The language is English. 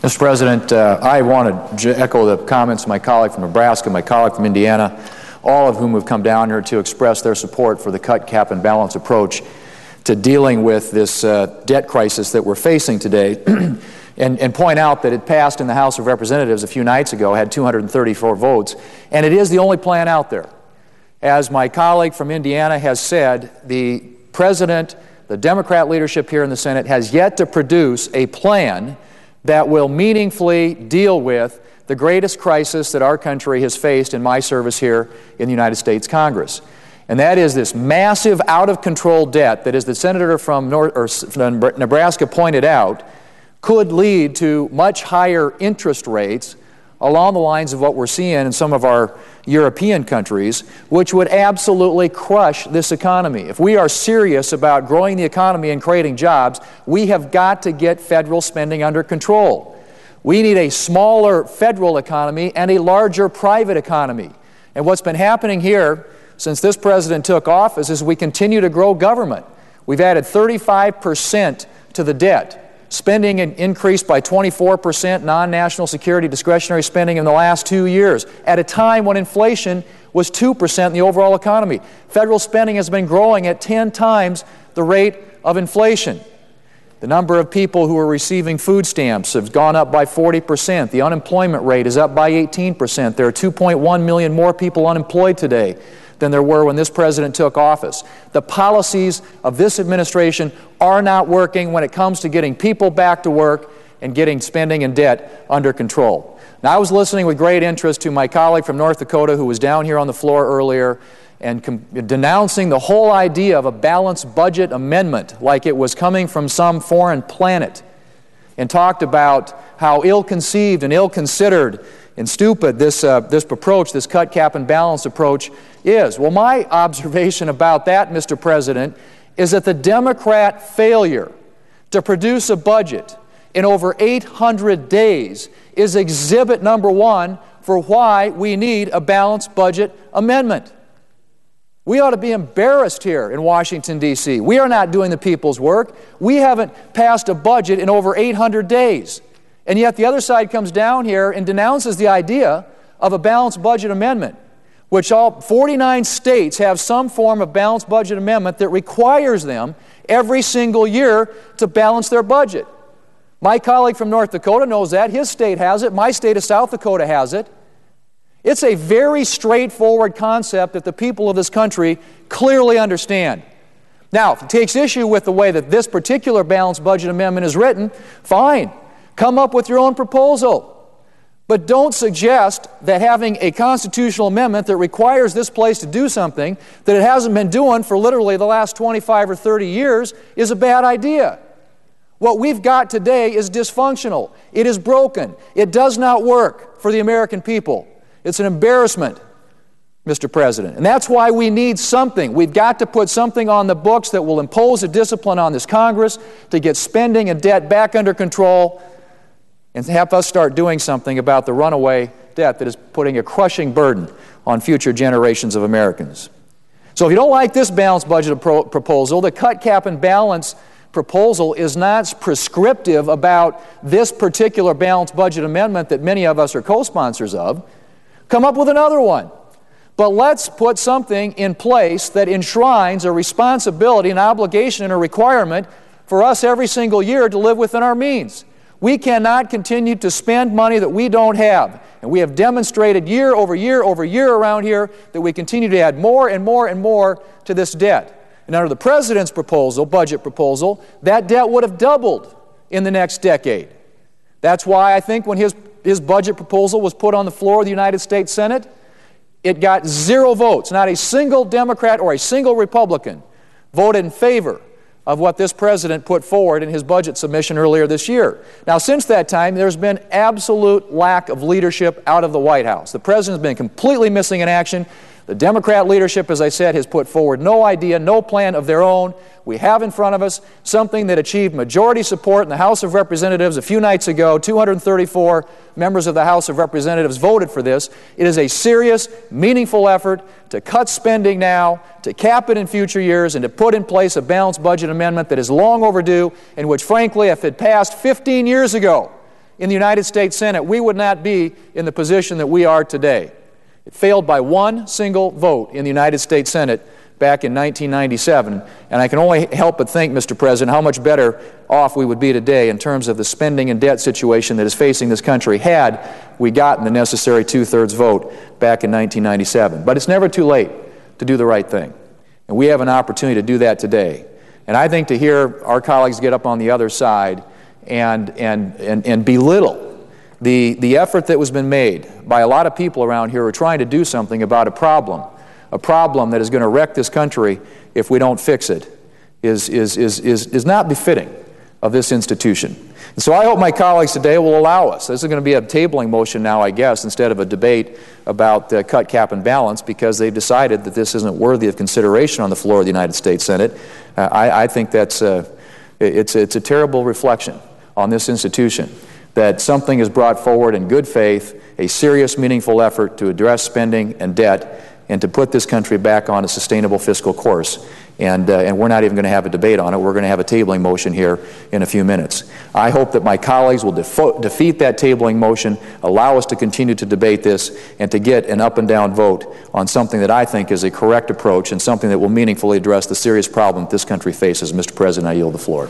Mr. President, I want to echo the comments of my colleague from Nebraska, my colleague from Indiana, all of whom have come down here to express their support for the cut, cap, and balance approach to dealing with this debt crisis that we're facing today, and point out that it passed in the House of Representatives a few nights ago, had 234 votes, and it is the only plan out there. As my colleague from Indiana has said, the President, the Democrat leadership here in the Senate, has yet to produce a plan that will meaningfully deal with the greatest crisis that our country has faced in my service here in the United States Congress. And that is this massive, out-of-control debt that, as the senator from Nebraska pointed out, could lead to much higher interest rates along the lines of what we're seeing in some of our European countries, which would absolutely crush this economy. If we are serious about growing the economy and creating jobs, we have got to get federal spending under control. We need a smaller federal economy and a larger private economy. And what's been happening here since this president took office is we continue to grow government. We've added 35% to the debt. Spending increased by 24%, non-national security discretionary spending in the last 2 years, at a time when inflation was 2% in the overall economy. Federal spending has been growing at 10 times the rate of inflation. The number of people who are receiving food stamps has gone up by 40%. The unemployment rate is up by 18%. There are 2.1 million more people unemployed today than there were when this president took office. The policies of this administration are not working when it comes to getting people back to work and getting spending and debt under control. Now, I was listening with great interest to my colleague from North Dakota who was down here on the floor earlier and denouncing the whole idea of a balanced budget amendment like it was coming from some foreign planet, and talked about how ill-conceived and ill-considered and stupid this approach, this cut, cap, and balance approach is. Well, my observation about that, Mr. President, is that the Democrat failure to produce a budget in over 800 days is exhibit number one for why we need a balanced budget amendment. We ought to be embarrassed here in Washington, D.C. We are not doing the people's work. We haven't passed a budget in over 800 days. And yet the other side comes down here and denounces the idea of a balanced budget amendment, which all 49 states have some form of balanced budget amendment that requires them every single year to balance their budget. My colleague from North Dakota knows that. His state has it. My state of South Dakota has it. It's a very straightforward concept that the people of this country clearly understand. Now, if it takes issue with the way that this particular balanced budget amendment is written, fine. Come up with your own proposal. But don't suggest that having a constitutional amendment that requires this place to do something that it hasn't been doing for literally the last 25 or 30 years is a bad idea. What we've got today is dysfunctional. It is broken. It does not work for the American people. It's an embarrassment, Mr. President. And that's why we need something. We've got to put something on the books that will impose a discipline on this Congress to get spending and debt back under control and have us start doing something about the runaway debt that is putting a crushing burden on future generations of Americans. So if you don't like this balanced budget proposal, the cut, cap, and balance proposal is not prescriptive about this particular balanced budget amendment that many of us are co-sponsors of. Come up with another one. But let's put something in place that enshrines a responsibility, an obligation, and a requirement for us every single year to live within our means. We cannot continue to spend money that we don't have. And we have demonstrated year over year over year around here that we continue to add more and more and more to this debt. And under the President's proposal, budget proposal, that debt would have doubled in the next decade. That's why I think when his budget proposal was put on the floor of the United States Senate, it got 0 votes. Not a single Democrat or a single Republican voted in favor of what this president put forward in his budget submission earlier this year. Now, since that time, there's been absolute lack of leadership out of the White House. The president's been completely missing in action. The Democrat leadership, as I said, has put forward no idea, no plan of their own. We have in front of us something that achieved majority support in the House of Representatives a few nights ago. 234 members of the House of Representatives voted for this. It is a serious, meaningful effort to cut spending now, to cap it in future years, and to put in place a balanced budget amendment that is long overdue, and which, frankly, if it passed 15 years ago, in the United States Senate, we would not be in the position that we are today. It failed by one single vote in the United States Senate back in 1997, and I can only help but think, Mr. President, how much better off we would be today in terms of the spending and debt situation that is facing this country had we gotten the necessary two-thirds vote back in 1997. But it's never too late to do the right thing, and we have an opportunity to do that today. And I think to hear our colleagues get up on the other side and belittle the effort that was been made by a lot of people around here who are trying to do something about a problem that is going to wreck this country if we don't fix it, is not befitting of this institution. And so I hope my colleagues today will allow us. This is going to be a tabling motion now, I guess, instead of a debate about cut, cap, and balance, because they've decided that this isn't worthy of consideration on the floor of the United States Senate. I think that's it's a terrible reflection on this institution that something is brought forward in good faith, a serious, meaningful effort to address spending and debt and to put this country back on a sustainable fiscal course. And we're not even going to have a debate on it. We're going to have a tabling motion here in a few minutes. I hope that my colleagues will defeat that tabling motion, allow us to continue to debate this, and to get an up and down vote on something that I think is a correct approach and something that will meaningfully address the serious problem that this country faces. Mr. President, I yield the floor.